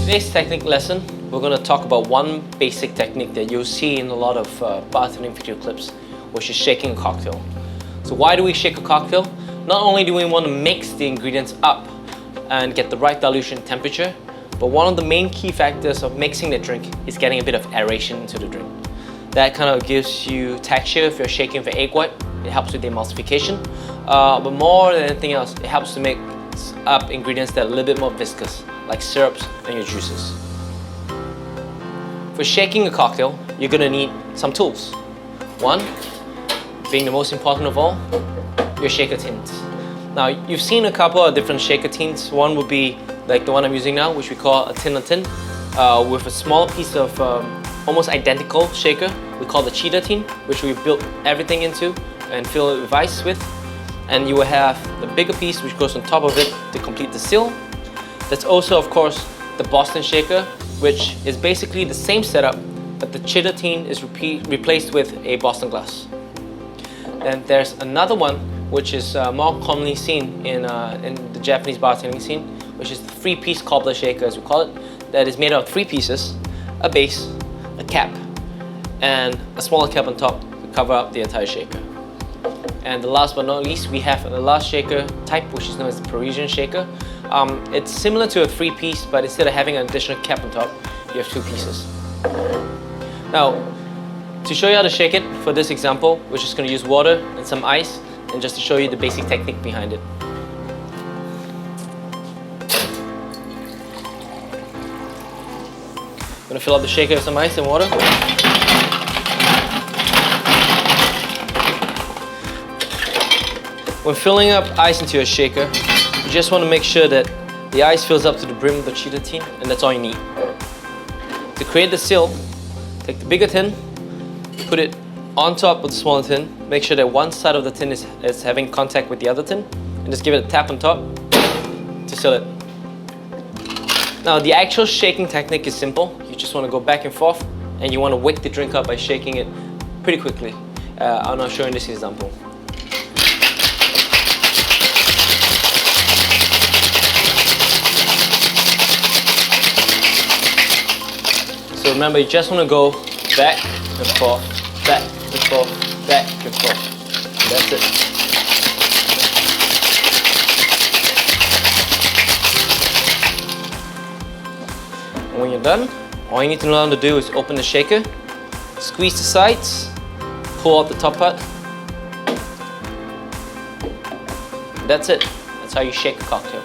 today's technique lesson, we're going to talk about one basic technique that you'll see in a lot of bartending video clips, which is shaking a cocktail. So why do we shake a cocktail? Not only do we want to mix the ingredients up and get the right dilution temperature, but one of the main key factors of mixing the drink is getting a bit of aeration into the drink. That kind of gives you texture if you're shaking for egg white. It helps with the emulsification, but more than anything else, it helps to make up ingredients that are a little bit more viscous, like syrups and your juices. For shaking a cocktail, you're going to need some tools. One, being the most important of all, your shaker tins. Now, you've seen a couple of different shaker tins. One would be like the one I'm using now, which we call a tin with a smaller piece of almost identical shaker. We call the cheetah tin, which we built everything into and fill it with ice with. And you will have the bigger piece which goes on top of it to complete the seal. That's also, of course, the Boston shaker, which is basically the same setup, but the cheetah tin is replaced with a Boston glass. Then there's another one which is more commonly seen in the Japanese bartending scene, which is the three-piece cobbler shaker, as we call it, that is made out of three pieces: a base, a cap, and a smaller cap on top to cover up the entire shaker. And the last but not least, we have the last shaker type, which is known as the Parisian Shaker. It's similar to a three-piece, but instead of having an additional cap on top, you have two pieces. Now, to show you how to shake it for this example, we're just going to use water and some ice, and just to show you the basic technique behind it. I'm going to fill up the shaker with some ice and water. When filling up ice into your shaker, you just want to make sure that the ice fills up to the brim of the cheetah tin, and that's all you need. To create the seal, take the bigger tin, put it on top of the smaller tin, make sure that one side of the tin is having contact with the other tin, and just give it a tap on top to seal it. Now, the actual shaking technique is simple. You just want to go back and forth, and you want to wake the drink up by shaking it pretty quickly. I'm not showing this example. So remember, you just want to go back and forth, back and forth, back and forth. That's it. And when you're done, all you need to learn to do is open the shaker, squeeze the sides, pull out the top part. That's it. That's how you shake a cocktail.